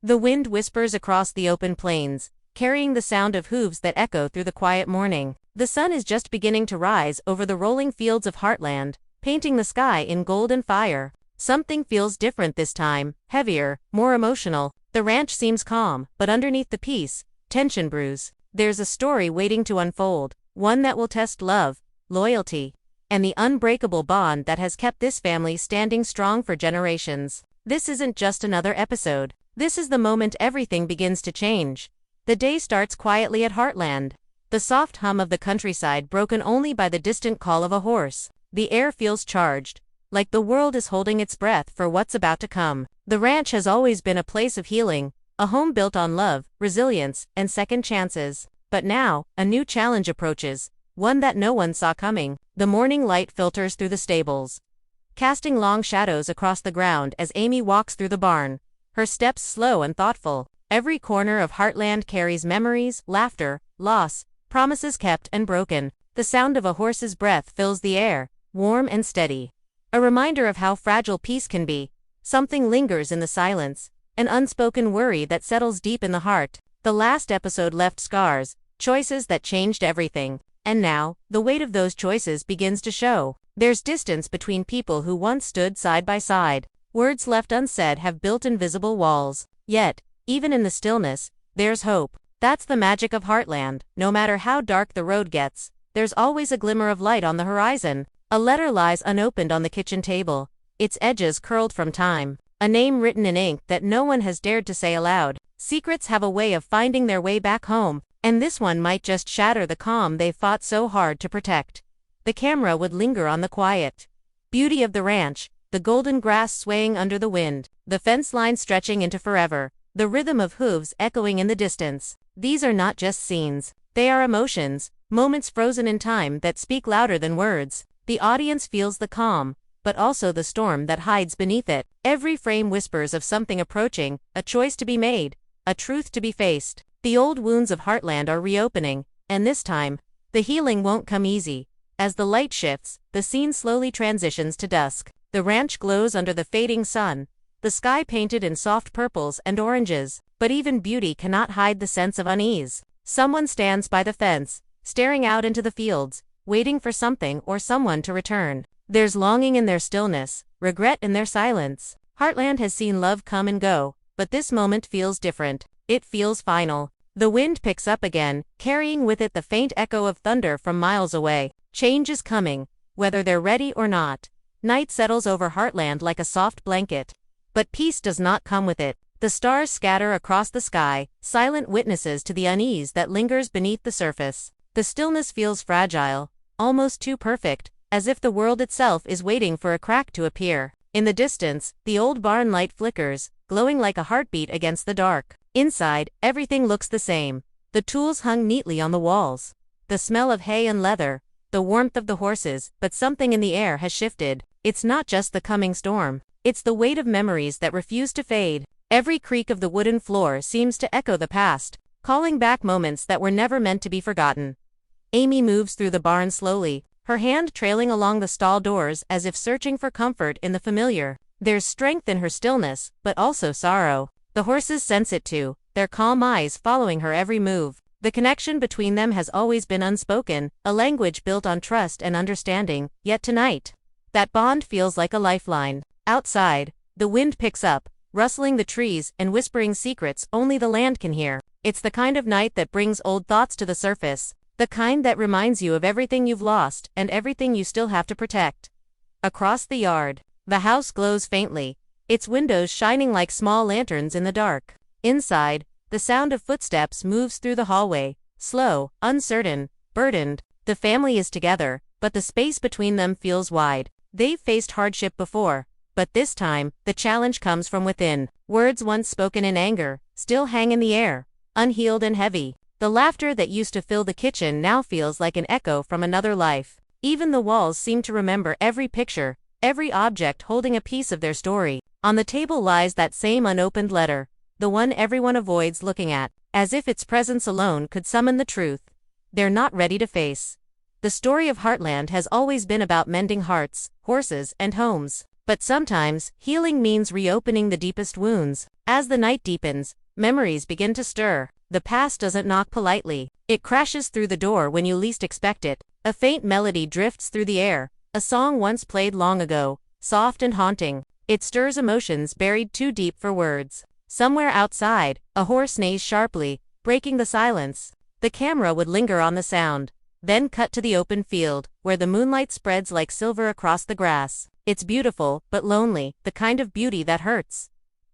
The wind whispers across the open plains, carrying the sound of hooves that echo through the quiet morning. The sun is just beginning to rise over the rolling fields of Heartland, painting the sky in gold and fire. Something feels different this time, heavier, more emotional. The ranch seems calm, but underneath the peace, tension brews. There's a story waiting to unfold, one that will test love, loyalty, and the unbreakable bond that has kept this family standing strong for generations. This isn't just another episode. This is the moment everything begins to change. The day starts quietly at Heartland. The soft hum of the countryside broken only by the distant call of a horse. The air feels charged, like the world is holding its breath for what's about to come. The ranch has always been a place of healing, a home built on love, resilience, and second chances. But now, a new challenge approaches, one that no one saw coming. The morning light filters through the stables, casting long shadows across the ground as Amy walks through the barn, her steps slow and thoughtful. Every corner of Heartland carries memories, laughter, loss, promises kept and broken. The sound of a horse's breath fills the air, warm and steady. A reminder of how fragile peace can be. Something lingers in the silence, an unspoken worry that settles deep in the heart. The last episode left scars, choices that changed everything. And now, the weight of those choices begins to show. There's distance between people who once stood side by side. Words left unsaid have built invisible walls. Yet, even in the stillness, there's hope. That's the magic of Heartland. No matter how dark the road gets, there's always a glimmer of light on the horizon. A letter lies unopened on the kitchen table, its edges curled from time. A name written in ink that no one has dared to say aloud. Secrets have a way of finding their way back home, and this one might just shatter the calm they fought so hard to protect. The camera would linger on the quiet beauty of the ranch, the golden grass swaying under the wind, the fence line stretching into forever, the rhythm of hooves echoing in the distance. These are not just scenes. They are emotions, moments frozen in time that speak louder than words. The audience feels the calm, but also the storm that hides beneath it. Every frame whispers of something approaching, a choice to be made, a truth to be faced. The old wounds of Heartland are reopening, and this time, the healing won't come easy. As the light shifts, the scene slowly transitions to dusk. The ranch glows under the fading sun, the sky painted in soft purples and oranges. But even beauty cannot hide the sense of unease. Someone stands by the fence, staring out into the fields, waiting for something or someone to return. There's longing in their stillness, regret in their silence. Heartland has seen love come and go, but this moment feels different. It feels final. The wind picks up again, carrying with it the faint echo of thunder from miles away. Change is coming, whether they're ready or not. Night settles over Heartland like a soft blanket. But peace does not come with it. The stars scatter across the sky, silent witnesses to the unease that lingers beneath the surface. The stillness feels fragile, almost too perfect, as if the world itself is waiting for a crack to appear. In the distance, the old barn light flickers, glowing like a heartbeat against the dark. Inside, everything looks the same. The tools hung neatly on the walls. The smell of hay and leather, the warmth of the horses, but something in the air has shifted. It's not just the coming storm. It's the weight of memories that refuse to fade. Every creak of the wooden floor seems to echo the past, calling back moments that were never meant to be forgotten. Amy moves through the barn slowly, her hand trailing along the stall doors as if searching for comfort in the familiar. There's strength in her stillness, but also sorrow. The horses sense it too, their calm eyes following her every move. The connection between them has always been unspoken, a language built on trust and understanding, yet tonight, that bond feels like a lifeline. Outside, the wind picks up, rustling the trees and whispering secrets only the land can hear. It's the kind of night that brings old thoughts to the surface, the kind that reminds you of everything you've lost and everything you still have to protect. Across the yard, the house glows faintly, its windows shining like small lanterns in the dark. Inside, the sound of footsteps moves through the hallway, slow, uncertain, burdened. The family is together, but the space between them feels wide. They've faced hardship before, but this time, the challenge comes from within. Words once spoken in anger still hang in the air, unhealed and heavy. The laughter that used to fill the kitchen now feels like an echo from another life. Even the walls seem to remember every picture, every object holding a piece of their story. On the table lies that same unopened letter, the one everyone avoids looking at, as if its presence alone could summon the truth they're not ready to face. The story of Heartland has always been about mending hearts, horses, and homes. But sometimes, healing means reopening the deepest wounds. As the night deepens, memories begin to stir. The past doesn't knock politely. It crashes through the door when you least expect it. A faint melody drifts through the air, a song once played long ago, soft and haunting. It stirs emotions buried too deep for words. Somewhere outside, a horse neighs sharply, breaking the silence. The camera would linger on the sound, then cut to the open field, where the moonlight spreads like silver across the grass. It's beautiful, but lonely, the kind of beauty that hurts.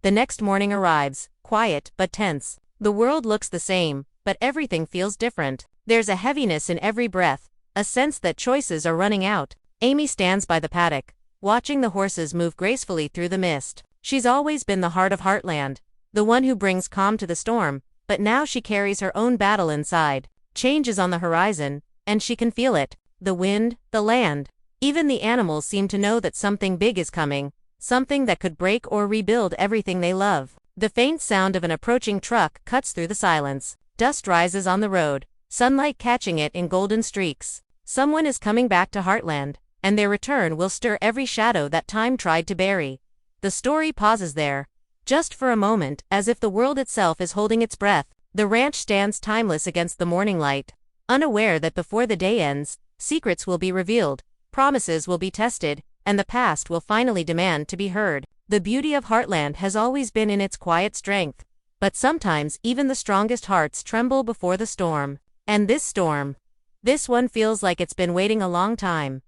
The next morning arrives, quiet but tense. The world looks the same, but everything feels different. There's a heaviness in every breath, a sense that choices are running out. Amy stands by the paddock, watching the horses move gracefully through the mist. She's always been the heart of Heartland, the one who brings calm to the storm, but now she carries her own battle inside. Change is on the horizon, and she can feel it. The wind, the land. Even the animals seem to know that something big is coming, something that could break or rebuild everything they love. The faint sound of an approaching truck cuts through the silence. Dust rises on the road, sunlight catching it in golden streaks. Someone is coming back to Heartland, and their return will stir every shadow that time tried to bury. The story pauses there, just for a moment, as if the world itself is holding its breath. The ranch stands timeless against the morning light, unaware that before the day ends, secrets will be revealed, promises will be tested, and the past will finally demand to be heard. The beauty of Heartland has always been in its quiet strength, but sometimes even the strongest hearts tremble before the storm. And this storm, this one feels like it's been waiting a long time.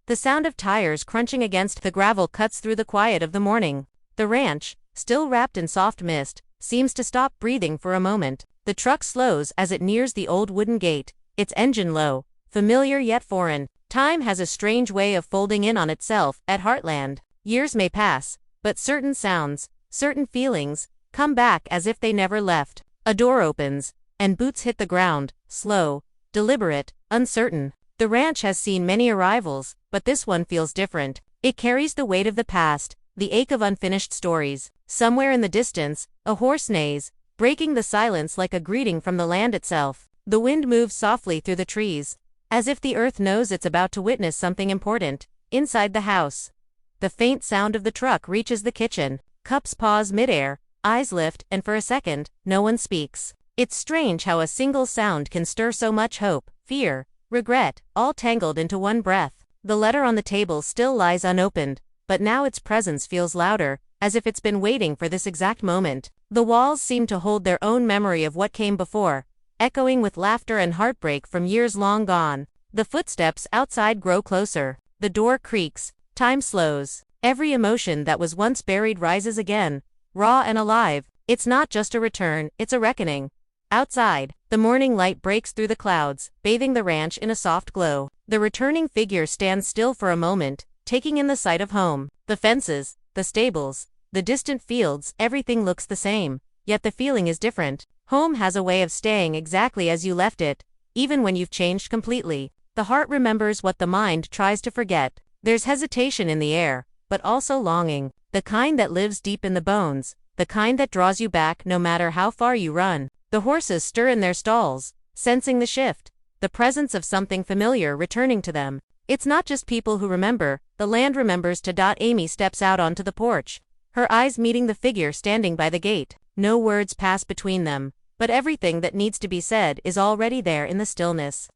The sound of tires crunching against the gravel cuts through the quiet of the morning. The ranch, still wrapped in soft mist, seems to stop breathing for a moment. The truck slows as it nears the old wooden gate, its engine low, familiar yet foreign. Time has a strange way of folding in on itself at Heartland. Years may pass, but certain sounds, certain feelings, come back as if they never left. A door opens, and boots hit the ground, slow, deliberate, uncertain. The ranch has seen many arrivals, but this one feels different. It carries the weight of the past, the ache of unfinished stories. Somewhere in the distance, a horse neighs, breaking the silence like a greeting from the land itself. The wind moves softly through the trees, as if the earth knows it's about to witness something important. Inside the house, the faint sound of the truck reaches the kitchen. Cups pause midair, eyes lift, and for a second, no one speaks. It's strange how a single sound can stir so much hope, fear, regret, all tangled into one breath. The letter on the table still lies unopened, but now its presence feels louder, as if it's been waiting for this exact moment. The walls seem to hold their own memory of what came before, echoing with laughter and heartbreak from years long gone. The footsteps outside grow closer. The door creaks. Time slows. Every emotion that was once buried rises again, raw and alive. It's not just a return, it's a reckoning. Outside, the morning light breaks through the clouds, bathing the ranch in a soft glow. The returning figure stands still for a moment, taking in the sight of home. The fences, the stables, the distant fields, everything looks the same, yet the feeling is different. Home has a way of staying exactly as you left it, even when you've changed completely. The heart remembers what the mind tries to forget. There's hesitation in the air, but also longing, the kind that lives deep in the bones, the kind that draws you back no matter how far you run. The horses stir in their stalls, sensing the shift, the presence of something familiar returning to them. It's not just people who remember, the land remembers too. Amy steps out onto the porch, her eyes meeting the figure standing by the gate. No words pass between them, but everything that needs to be said is already there in the stillness.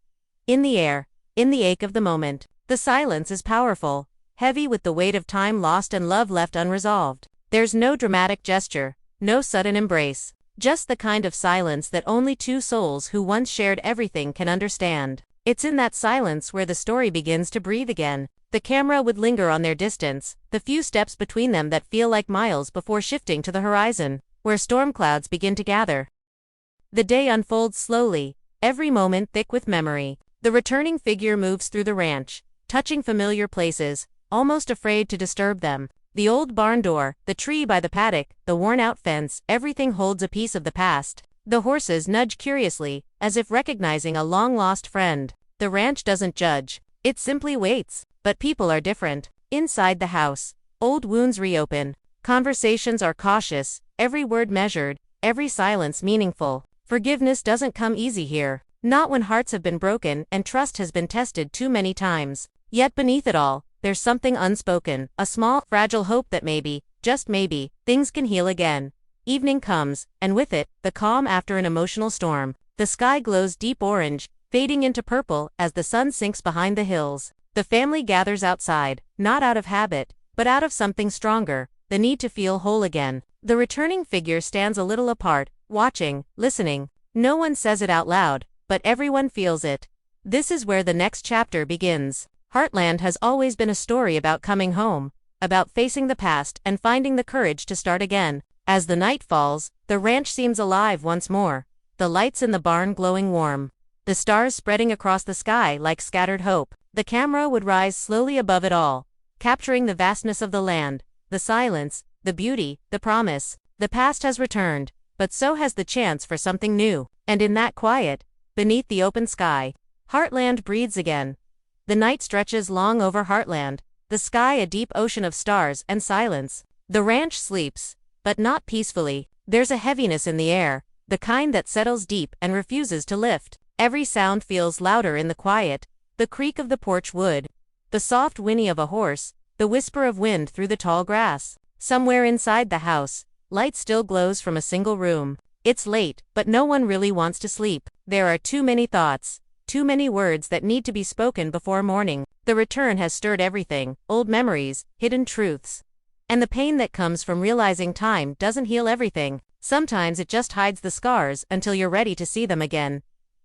In the air, in the ache of the moment. The silence is powerful, heavy with the weight of time lost and love left unresolved. There's no dramatic gesture, no sudden embrace, just the kind of silence that only two souls who once shared everything can understand. It's in that silence where the story begins to breathe again. The camera would linger on their distance, the few steps between them that feel like miles before shifting to the horizon, where storm clouds begin to gather. The day unfolds slowly, every moment thick with memory. The returning figure moves through the ranch, touching familiar places, almost afraid to disturb them. The old barn door, the tree by the paddock, the worn-out fence, everything holds a piece of the past. The horses nudge curiously, as if recognizing a long-lost friend. The ranch doesn't judge, it simply waits. But people are different. Inside the house, old wounds reopen. Conversations are cautious, every word measured, every silence meaningful. Forgiveness doesn't come easy here. Not when hearts have been broken and trust has been tested too many times. Yet beneath it all, there's something unspoken, a small, fragile hope that maybe, just maybe, things can heal again. Evening comes, and with it, the calm after an emotional storm. The sky glows deep orange, fading into purple as the sun sinks behind the hills. The family gathers outside, not out of habit, but out of something stronger, the need to feel whole again. The returning figure stands a little apart, watching, listening. No one says it out loud, but everyone feels it. This is where the next chapter begins. Heartland has always been a story about coming home, about facing the past and finding the courage to start again. As the night falls, the ranch seems alive once more, the lights in the barn glowing warm, the stars spreading across the sky like scattered hope. The camera would rise slowly above it all, capturing the vastness of the land, the silence, the beauty, the promise. The past has returned, but so has the chance for something new. And in that quiet, beneath the open sky, Heartland breathes again. The night stretches long over Heartland, the sky a deep ocean of stars and silence. The ranch sleeps, but not peacefully. There's a heaviness in the air, the kind that settles deep and refuses to lift. Every sound feels louder in the quiet, the creak of the porch wood, the soft whinny of a horse, the whisper of wind through the tall grass. Somewhere inside the house, light still glows from a single room. It's late, but no one really wants to sleep. There are too many thoughts, too many words that need to be spoken before morning. The return has stirred everything, old memories, hidden truths. And the pain that comes from realizing time doesn't heal everything. Sometimes it just hides the scars until you're ready to see them again.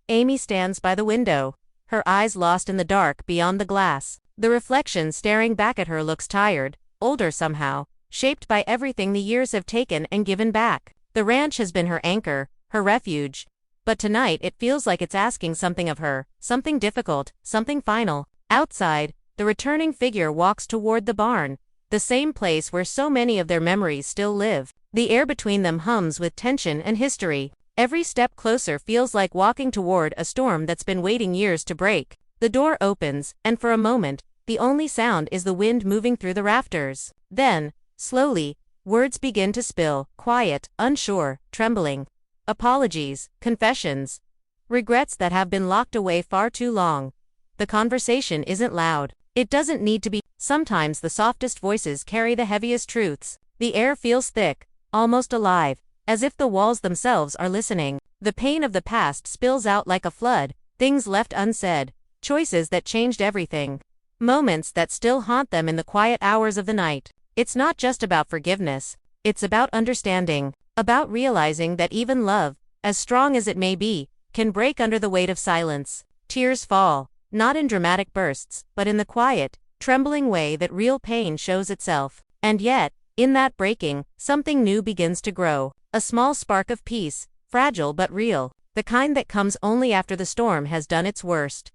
Amy stands by the window, her eyes lost in the dark beyond the glass. The reflection staring back at her looks tired, older somehow, shaped by everything the years have taken and given back. The ranch has been her anchor, her refuge. But tonight it feels like it's asking something of her, something difficult, something final. Outside, the returning figure walks toward the barn, the same place where so many of their memories still live. The air between them hums with tension and history. Every step closer feels like walking toward a storm that's been waiting years to break. The door opens, and for a moment, the only sound is the wind moving through the rafters. Then, slowly, words begin to spill, quiet, unsure, trembling. Apologies, confessions, regrets that have been locked away far too long. The conversation isn't loud. It doesn't need to be. Sometimes the softest voices carry the heaviest truths. The air feels thick, almost alive, as if the walls themselves are listening. The pain of the past spills out like a flood, things left unsaid, choices that changed everything, moments that still haunt them in the quiet hours of the night. It's not just about forgiveness, it's about understanding, about realizing that even love, as strong as it may be, can break under the weight of silence. Tears fall, not in dramatic bursts, but in the quiet, trembling way that real pain shows itself. And yet, in that breaking, something new begins to grow. A small spark of peace, fragile but real, the kind that comes only after the storm has done its worst.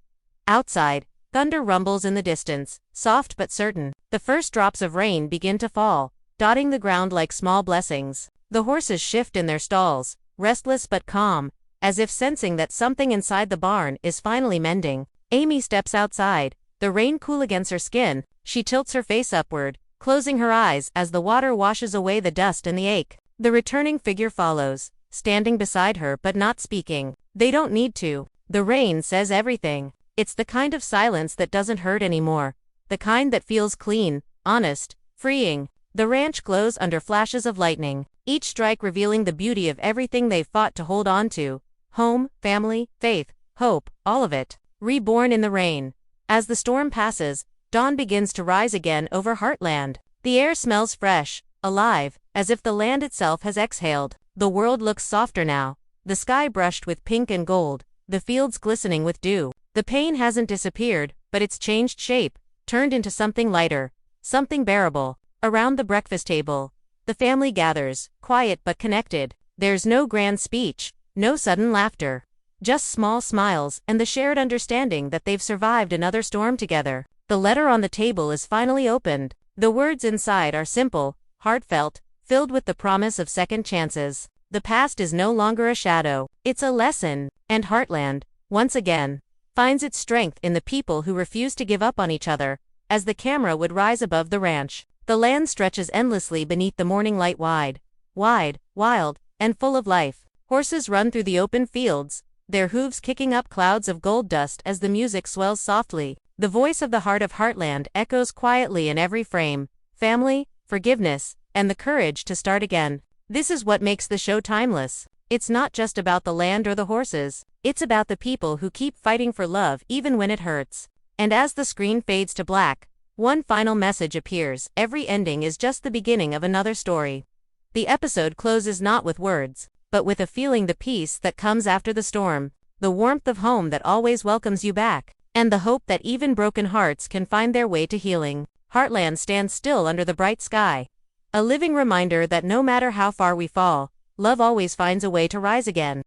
Outside, thunder rumbles in the distance, soft but certain. The first drops of rain begin to fall, dotting the ground like small blessings. The horses shift in their stalls, restless but calm, as if sensing that something inside the barn is finally mending. Amy steps outside, the rain cool against her skin. She tilts her face upward, closing her eyes as the water washes away the dust and the ache. The returning figure follows, standing beside her but not speaking. They don't need to. The rain says everything. It's the kind of silence that doesn't hurt anymore, the kind that feels clean, honest, freeing. The ranch glows under flashes of lightning, each strike revealing the beauty of everything they've fought to hold on to. Home, family, faith, hope, all of it, reborn in the rain. As the storm passes, dawn begins to rise again over Heartland. The air smells fresh, alive, as if the land itself has exhaled. The world looks softer now, the sky brushed with pink and gold, the fields glistening with dew. The pain hasn't disappeared, but it's changed shape, turned into something lighter, something bearable. Around the breakfast table, the family gathers, quiet but connected. There's no grand speech, no sudden laughter, just small smiles and the shared understanding that they've survived another storm together. The letter on the table is finally opened. The words inside are simple, heartfelt, filled with the promise of second chances. The past is no longer a shadow, it's a lesson, and Heartland, once again, finds its strength in the people who refuse to give up on each other. As the camera would rise above the ranch, the land stretches endlessly beneath the morning light, wide, wild, and full of life. Horses run through the open fields, their hooves kicking up clouds of gold dust as the music swells softly. The voice of the heart of Heartland echoes quietly in every frame: family, forgiveness, and the courage to start again. This is what makes the show timeless. It's not just about the land or the horses. It's about the people who keep fighting for love even when it hurts. And as the screen fades to black, one final message appears: every ending is just the beginning of another story. The episode closes not with words, but with a feeling: the peace that comes after the storm, the warmth of home that always welcomes you back, and the hope that even broken hearts can find their way to healing. Heartland stands still under the bright sky, a living reminder that no matter how far we fall, love always finds a way to rise again.